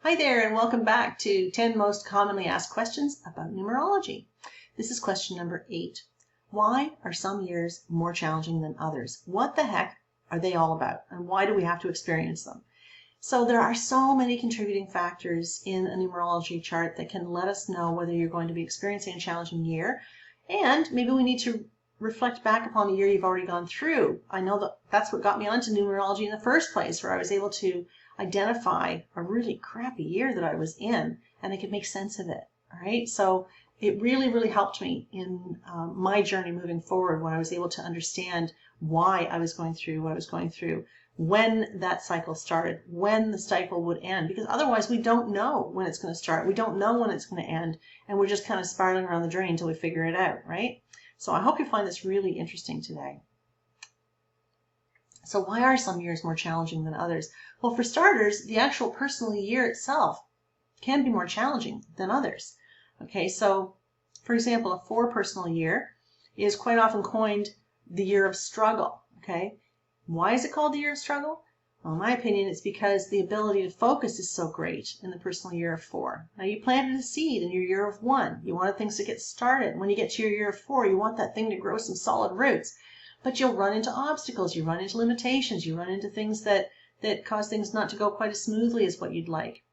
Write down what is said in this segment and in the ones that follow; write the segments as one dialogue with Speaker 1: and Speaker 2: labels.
Speaker 1: Hi there, and welcome back to 10 most commonly asked questions about numerology. This is question number 8. Why are some years more challenging than others? What the heck are they all about, and why do we have to experience them? So there are so many contributing factors in a numerology chart that can let us know whether you're going to be experiencing a challenging year, and maybe we need to reflect back upon the year you've already gone through. I know that that's what got me onto numerology in the first place, where I was able to identify a really crappy year that I was in, and I could make sense of it. All right, so it really helped me in my journey moving forward when I was able to understand why I was going through what I was going through, when that cycle started, when the cycle would end, because otherwise we don't know when it's going to start, we don't know when it's going to end, and we're just kind of spiraling around the drain until we figure it out, right? So I hope you find this really interesting today. So why are some years more challenging than others? Well, for starters, the actual personal year itself can be more challenging than others. Okay, so for example, a 4 personal year is quite often coined the year of struggle. Okay, why is it called the year of struggle? Well, in my opinion, it's because the ability to focus is so great in the personal year of 4. Now, you planted a seed in your year of 1. You wanted things to get started. When you get to your year of 4, you want that thing to grow some solid roots. But you'll run into obstacles, you run into limitations, you run into things that cause things not to go quite as smoothly as what you'd like.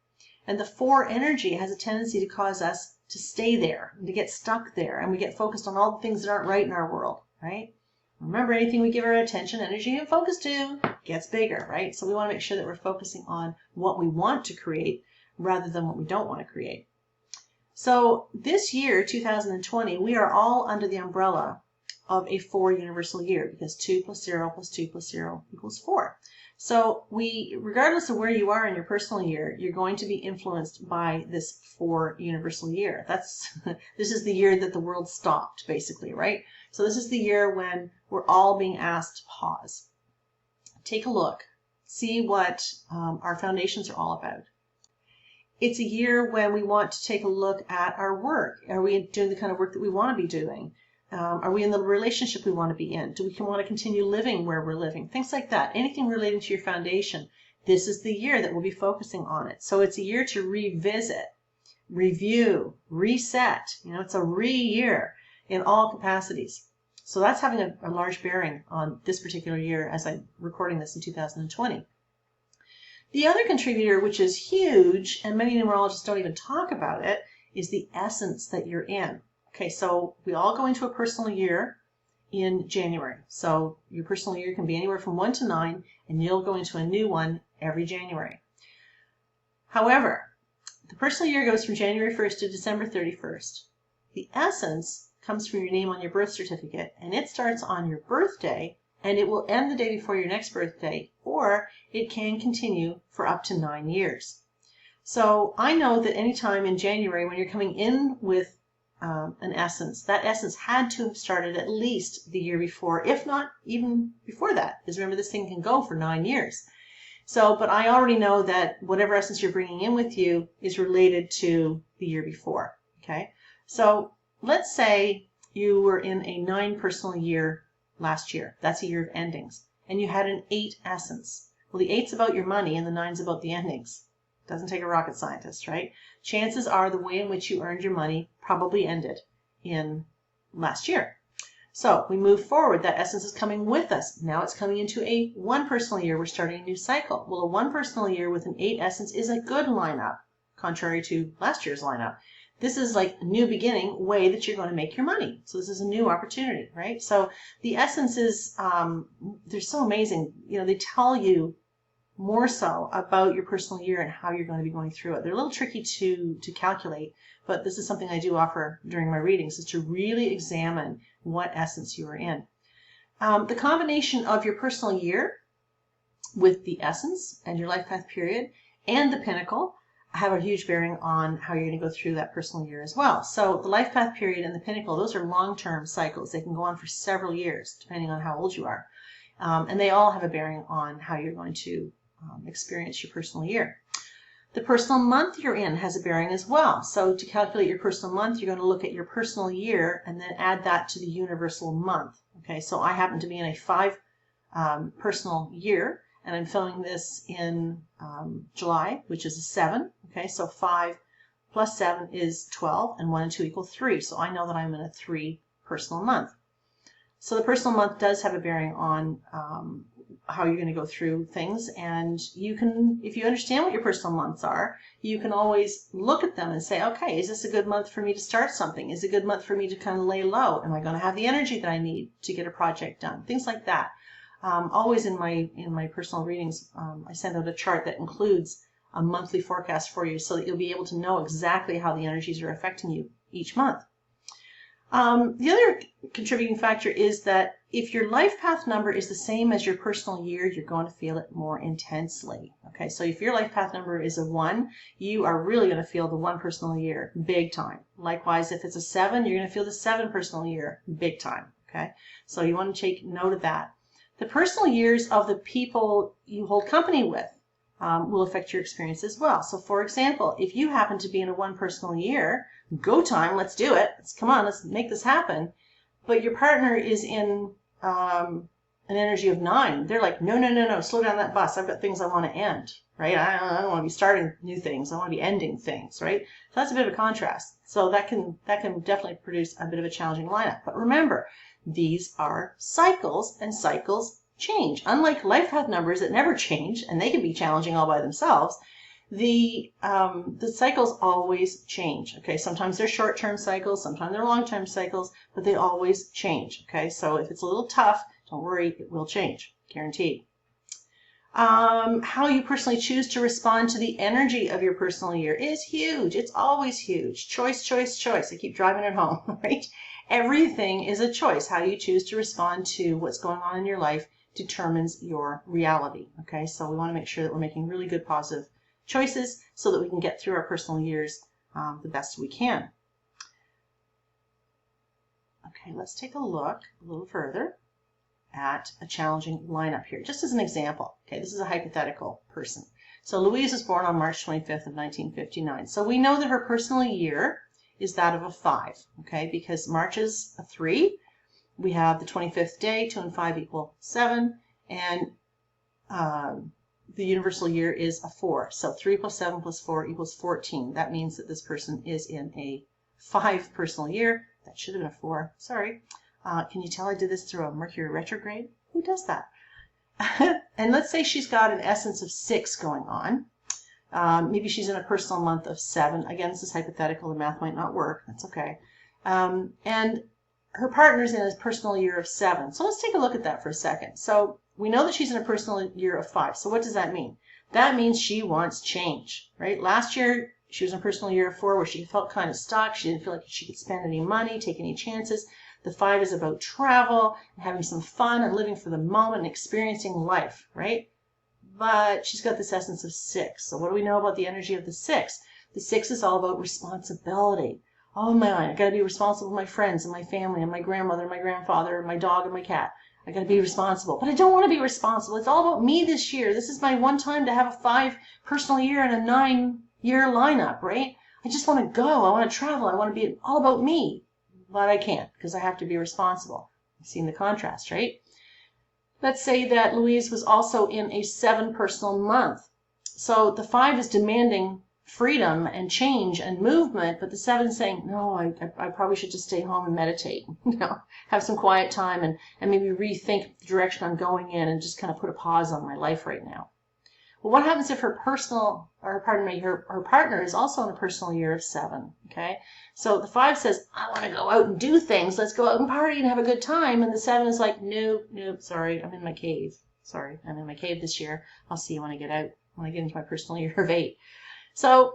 Speaker 1: And the 4 energy has a tendency to cause us to stay there, and to get stuck there, and we get focused on all the things that aren't right in our world, right? Remember, anything we give our attention, energy, and focus to gets bigger, right? So we want to make sure that we're focusing on what we want to create rather than what we don't want to create. So this year, 2020, we are all under the umbrella of a 4 universal year, because 2 plus 0 plus 2 plus 0 equals 4. So regardless of where you are in your personal year, you're going to be influenced by this 4 universal year. This is the year that the world stopped, basically, right? So this is the year when we're all being asked to pause. Take a look, see what our foundations are all about. It's a year when we want to take a look at our work. Are we doing the kind of work that we want to be doing? Are we in the relationship we want to be in? Do we want to continue living where we're living? Things like that. Anything relating to your foundation. This is the year that we'll be focusing on it. So it's a year to revisit, review, reset. It's a re-year in all capacities. So that's having a large bearing on this particular year as I'm recording this in 2020. The other contributor, which is huge, and many numerologists don't even talk about it, is the essence that you're in. Okay, so we all go into a personal year in January. So your personal year can be anywhere from 1 to 9, and you'll go into a new one every January. However, the personal year goes from January 1st to December 31st. The essence comes from your name on your birth certificate, and it starts on your birthday, and it will end the day before your next birthday, or it can continue for up to 9 years. So I know that anytime in January when you're coming in with an essence, that essence had to have started at least the year before, if not even before that, because remember, this thing can go for 9 years. So, but I already know that whatever essence you're bringing in with you is related to the year before. Okay, so let's say you were in a 9 personal year last year. That's a year of endings, and you had an 8 essence. Well, the 8's about your money, and the 9's about the endings. Doesn't take a rocket scientist, right? Chances are the way in which you earned your money probably ended in last year. So we move forward. That essence is coming with us. Now it's coming into a 1 personal year. We're starting a new cycle. Well, a 1 personal year with an 8 essence is a good lineup, contrary to last year's lineup. This is like a new beginning way that you're going to make your money. So this is a new opportunity, right? So the essences, they're so amazing. They tell you more so about your personal year and how you're going to be going through it. They're a little tricky to calculate, but this is something I do offer during my readings, is to really examine what essence you are in. The combination of your personal year with the essence and your life path period and the pinnacle have a huge bearing on how you're going to go through that personal year as well. So the life path period and the pinnacle, those are long-term cycles. They can go on for several years, depending on how old you are. And they all have a bearing on how you're going to experience your personal year. The personal month you're in has a bearing as well. So to calculate your personal month, you're going to look at your personal year and then add that to the universal month. Okay, so I happen to be in a 5 personal year, and I'm filming this in July, which is a 7. Okay, so 5 plus 7 is 12, and 1 and 2 equal 3. So I know that I'm in a 3 personal month. So the personal month does have a bearing on how you're going to go through things, and you can, if you understand what your personal months are, you can always look at them and say, okay, is this a good month for me to start something? Is it a good month for me to kind of lay low? Am I going to have the energy that I need to get a project done? Things like that. Always in my personal readings, I send out a chart that includes a monthly forecast for you so that you'll be able to know exactly how the energies are affecting you each month. The other contributing factor is that if your life path number is the same as your personal year, you're going to feel it more intensely. Okay, so if your life path number is a 1, you are really going to feel the 1 personal year big time. Likewise, if it's a 7, you're going to feel the 7 personal year big time. Okay, so you want to take note of that. The personal years of the people you hold company with will affect your experience as well. So for example, if you happen to be in a 1 personal year, go time, let's do it. Come on, let's make this happen. But your partner is in an energy of 9. They're like, no, slow down that bus. I've got things I want to end, right? I don't want to be starting new things. I want to be ending things, right? So that's a bit of a contrast. So that can definitely produce a bit of a challenging lineup. But remember, these are cycles, and cycles change. Unlike life path numbers that never change, and they can be challenging all by themselves, the cycles always change. Okay, sometimes they're short-term cycles, sometimes they're long-term cycles, but they always change. Okay, so if it's a little tough, don't worry, it will change, guaranteed. How you personally choose to respond to the energy of your personal year is huge. It's always huge. Choice, choice, choice. I keep driving it home, right? Everything is a choice. How you choose to respond to what's going on in your life determines your reality. Okay, so we want to make sure that we're making really good positive choices so that we can get through our personal years the best we can. Okay, let's take a look a little further at a challenging lineup here, just as an example. Okay, this is a hypothetical person. So Louise was born on March 25th of 1959. So we know that her personal year is that of a 5, okay, because March is a 3. We have the 25th day, 2 and 5 equal 7, and the universal year is a 4. So 3 plus 7 plus 4 equals 14. That means that this person is in a 5 personal year. That should have been a 4. Sorry. Can you tell I did this through a Mercury retrograde? Who does that? And let's say she's got an essence of 6 going on. Maybe she's in a personal month of 7. Again, this is hypothetical. The math might not work. That's okay. And her partner's in a personal year of 7. So let's take a look at that for a second. So we know that she's in a personal year of 5. So what does that mean? That means she wants change, right? Last year, she was in a personal year of 4 where she felt kind of stuck. She didn't feel like she could spend any money, take any chances. The 5 is about travel and having some fun and living for the moment and experiencing life, right? But she's got this essence of 6. So what do we know about the energy of the 6? The 6 is all about responsibility. Oh my, I got to be responsible for my friends and my family and my grandmother and my grandfather and my dog and my cat. I got to be responsible. But I don't want to be responsible. It's all about me this year. This is my one time to have a 5 personal year and a 9-year lineup, right? I just want to go. I want to travel. I want to be all about me. But I can't because I have to be responsible. You've seen the contrast, right? Let's say that Louise was also in a 7 personal month. So the 5 is demanding freedom and change and movement, but the 7 is saying, no, I probably should just stay home and meditate, have some quiet time and maybe rethink the direction I'm going in and just kind of put a pause on my life right now. Well, what happens if her partner is also in a personal year of 7, okay? So the 5 says, I want to go out and do things. Let's go out and party and have a good time. And the 7 is like, no, sorry, I'm in my cave. Sorry, I'm in my cave this year. I'll see you when I get out, when I get into my personal year of 8. So,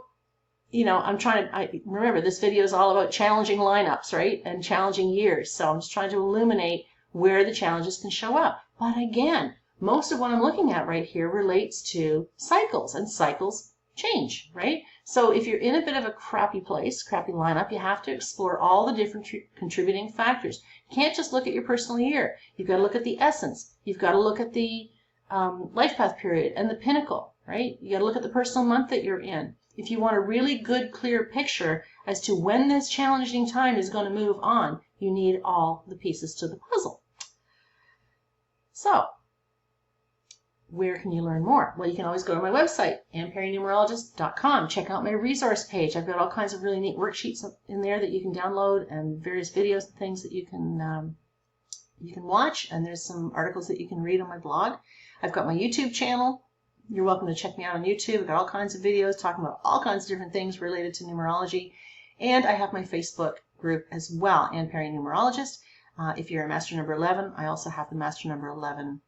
Speaker 1: remember, this video is all about challenging lineups, right? And challenging years. So I'm just trying to illuminate where the challenges can show up. But again, most of what I'm looking at right here relates to cycles, and cycles change, right? So if you're in a bit of a crappy place, crappy lineup, you have to explore all the different contributing factors. You can't just look at your personal year. You've got to look at the essence. You've got to look at the life path period and the pinnacle, right? You got to look at the personal month that you're in. If you want a really good, clear picture as to when this challenging time is going to move on, you need all the pieces to the puzzle. So, where can you learn more? Well, you can always go to my website, AnnPerryNumerologist.com. Check out my resource page. I've got all kinds of really neat worksheets in there that you can download, and various videos and things that you can watch. And there's some articles that you can read on my blog. I've got my YouTube channel. You're welcome to check me out on YouTube. I've got all kinds of videos talking about all kinds of different things related to numerology. And I have my Facebook group as well, Ann Perry Numerologist. If you're a Master Number 11, I also have the Master Number 11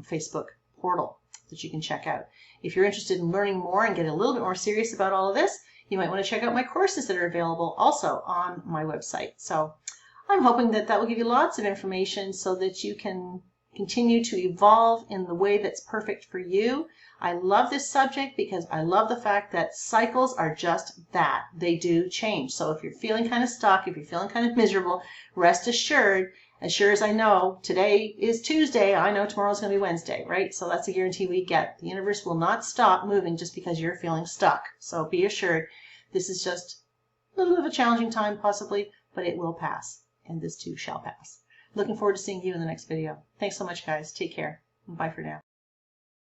Speaker 1: Facebook portal that you can check out. If you're interested in learning more and getting a little bit more serious about all of this, you might want to check out my courses that are available also on my website. So I'm hoping that that will give you lots of information so that you can continue to evolve in the way that's perfect for you. I love this subject because I love the fact that cycles are just that. They do change. So if you're feeling kind of stuck, if you're feeling kind of miserable, rest assured, as sure as I know today is Tuesday, I know tomorrow's going to be Wednesday, right? So that's a guarantee we get. The universe will not stop moving just because you're feeling stuck. So be assured, this is just a little bit of a challenging time possibly, but it will pass. And this too shall pass. Looking forward to seeing you in the next video. Thanks so much, guys. Take care. Bye for now.